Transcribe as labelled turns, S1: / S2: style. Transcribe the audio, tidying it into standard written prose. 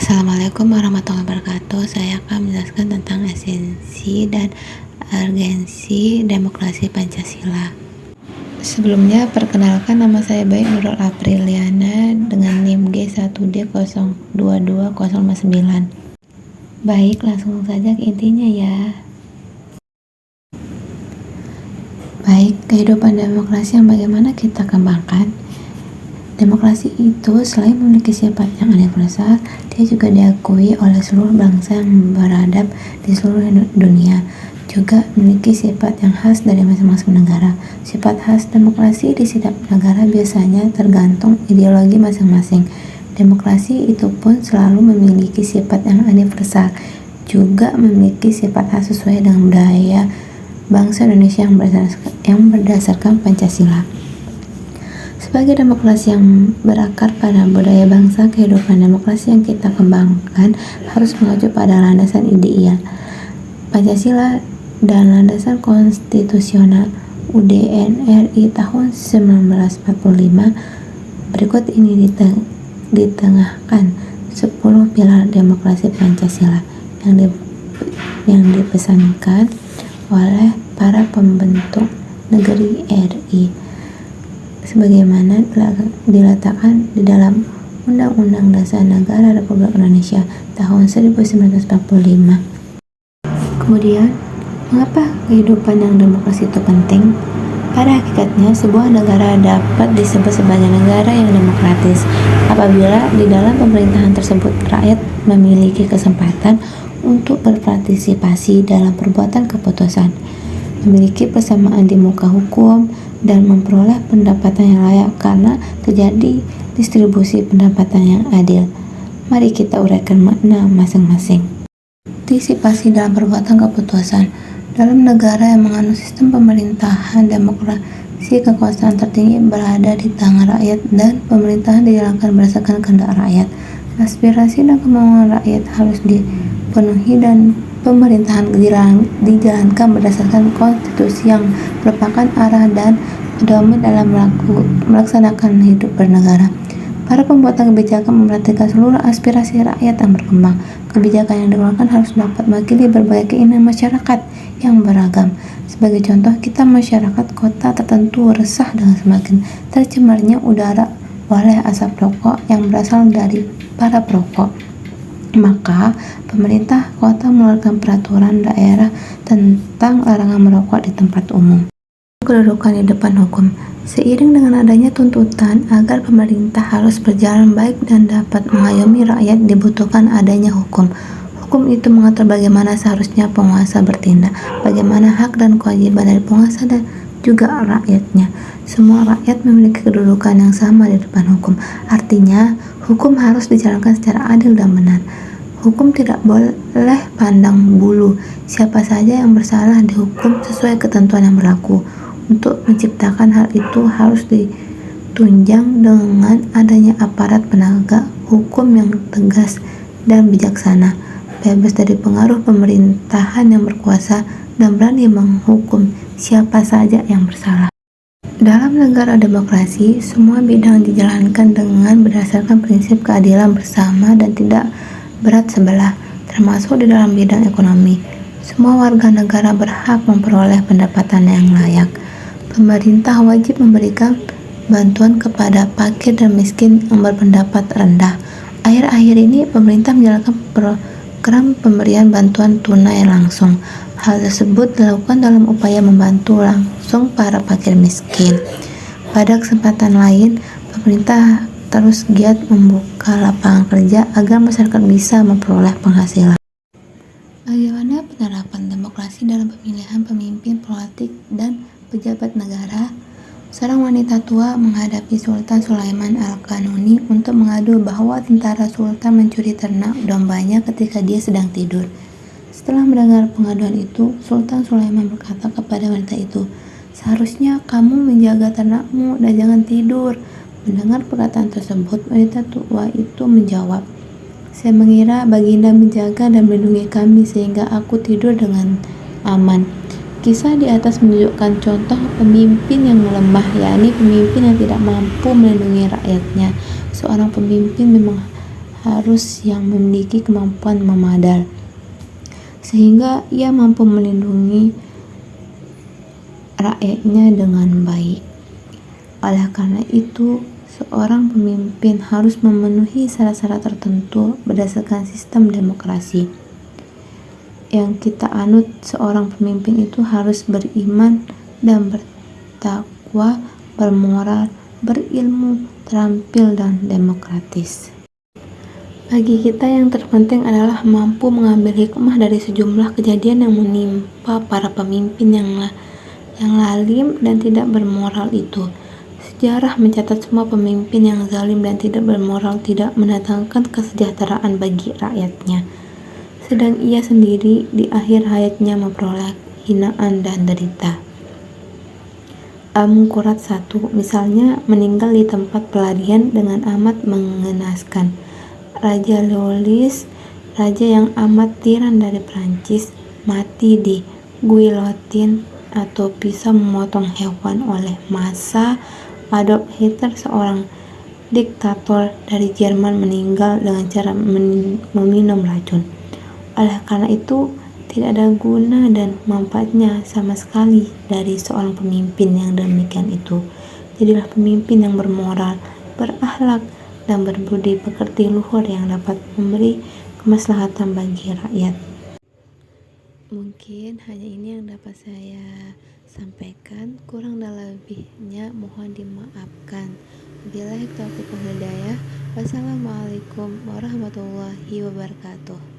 S1: Assalamualaikum warahmatullahi wabarakatuh. Saya akan menjelaskan tentang esensi dan urgensi demokrasi Pancasila. Sebelumnya, perkenalkan, nama saya Baik Nurul Apriliana dengan NIM G1D022059. Baik, langsung saja ke intinya ya. Baik, kehidupan demokrasi yang bagaimana kita kembangkan. Demokrasi itu selain memiliki sifat yang universal, dia juga diakui oleh seluruh bangsa yang beradab di seluruh dunia, juga memiliki sifat yang khas dari masing-masing negara. Sifat khas demokrasi di setiap negara biasanya tergantung ideologi masing-masing. Demokrasi itu pun selalu memiliki sifat yang universal, juga memiliki sifat khas sesuai dengan budaya bangsa Indonesia yang berdasarkan Pancasila. Sebagai demokrasi yang berakar pada budaya bangsa, kehidupan demokrasi yang kita kembangkan harus mengacu pada landasan ideal Pancasila dan landasan konstitusional UUD RI tahun 1945. Berikut ini ditengahkan 10 pilar demokrasi Pancasila yang dipesankan oleh para pembentuk negeri RI sebagaimana diletakkan di dalam Undang-Undang Dasar Negara Republik Indonesia tahun 1945. Kemudian, mengapa kehidupan yang demokrasi itu penting? Pada hakikatnya, sebuah negara dapat disebut sebagai negara yang demokratis apabila di dalam pemerintahan tersebut rakyat memiliki kesempatan untuk berpartisipasi dalam perbuatan keputusan, memiliki persamaan di muka hukum, dan memperoleh pendapatan yang layak karena terjadi distribusi pendapatan yang adil. Mari kita uraikan makna masing-masing. Partisipasi dalam perbuatan keputusan. Dalam negara yang menganut sistem pemerintahan demokrasi, kekuasaan tertinggi berada di tangan rakyat dan pemerintahan dijalankan berdasarkan kehendak rakyat. Aspirasi dan kemauan rakyat harus dipenuhi dan pemerintahan dijalankan berdasarkan konstitusi yang merupakan arah dan pedoman dalam melaksanakan hidup bernegara. Para pembuat kebijakan memperhatikan seluruh aspirasi rakyat yang berkembang. Kebijakan yang dikeluarkan harus dapat mewakili berbagai keinginan masyarakat yang beragam. Sebagai contoh, kita masyarakat kota tertentu resah dengan semakin tercemarnya udara oleh asap rokok yang berasal dari para perokok. Maka, pemerintah kota mengeluarkan peraturan daerah tentang larangan merokok di tempat umum. Kedudukan di depan hukum. Seiring dengan adanya tuntutan agar pemerintah harus berjalan baik dan dapat mengayomi rakyat, dibutuhkan adanya hukum. Hukum itu mengatur bagaimana seharusnya penguasa bertindak, bagaimana hak dan kewajiban dari penguasa dan juga rakyatnya. Semua rakyat memiliki kedudukan yang sama di depan hukum. Artinya, hukum harus dijalankan secara adil dan benar. Hukum tidak boleh pandang bulu. Siapa saja yang bersalah dihukum sesuai ketentuan yang berlaku. Untuk menciptakan hal itu harus ditunjang dengan adanya aparat penegak hukum yang tegas dan bijaksana, bebas dari pengaruh pemerintahan yang berkuasa, dan berani menghukum siapa saja yang bersalah. Dalam negara demokrasi, semua bidang dijalankan dengan berdasarkan prinsip keadilan bersama dan tidak berat sebelah, termasuk di dalam bidang ekonomi. Semua warga negara berhak memperoleh pendapatan yang layak. Pemerintah wajib memberikan bantuan kepada fakir dan miskin yang berpendapat rendah. Akhir-akhir ini, pemerintah menjalankan program pemberian bantuan tunai langsung. Hal tersebut dilakukan dalam upaya membantu langsung para fakir miskin. Pada kesempatan lain, pemerintah terus giat membuka lapangan kerja agar masyarakat bisa memperoleh penghasilan. Bagaimana penerapan demokrasi dalam pemilihan pemimpin politik dan pejabat negara? Seorang wanita tua menghadapi Sultan Sulaiman Al-Kanuni untuk mengadu bahwa tentara Sultan mencuri ternak dombanya ketika dia sedang tidur. Setelah mendengar pengaduan itu, Sultan Sulaiman berkata kepada wanita itu, "Seharusnya kamu menjaga ternakmu dan jangan tidur." Mendengar perkataan tersebut, wanita tua itu menjawab, "Saya mengira Baginda menjaga dan melindungi kami sehingga aku tidur dengan aman." Kisah di atas menunjukkan contoh pemimpin yang lemah, yakni pemimpin yang tidak mampu melindungi rakyatnya. Seorang pemimpin memang harus yang memiliki kemampuan memadai, sehingga ia mampu melindungi rakyatnya dengan baik. Oleh karena itu, seorang pemimpin harus memenuhi syarat-syarat tertentu berdasarkan sistem demokrasi. Yang kita anut, seorang pemimpin itu harus beriman dan bertakwa, bermoral, berilmu, terampil, dan demokratis. Bagi kita yang terpenting adalah mampu mengambil hikmah dari sejumlah kejadian yang menimpa para pemimpin yang lalim dan tidak bermoral itu. Sejarah mencatat semua pemimpin yang zalim dan tidak bermoral tidak mendatangkan kesejahteraan bagi rakyatnya, sedang ia sendiri di akhir hayatnya memperoleh hinaan dan derita. Al-Munkurat 1 misalnya meninggal di tempat pelarian dengan amat mengenaskan. Raja Louis, raja yang amat tiran dari Prancis, mati di guillotine atau pisau memotong hewan oleh massa. Adolf Hitler, seorang diktator dari Jerman, meninggal dengan cara meminum racun. Oleh karena itu, tidak ada guna dan manfaatnya sama sekali dari seorang pemimpin yang demikian itu. Jadilah pemimpin yang bermoral, berakhlak, dan berbudi pekerti luhur yang dapat memberi kemaslahatan bagi rakyat. Mungkin hanya ini yang dapat saya sampaikan, kurang dan lebihnya mohon dimaafkan. Wabillahi taufiq wal hidayah. Wassalamualaikum warahmatullahi wabarakatuh.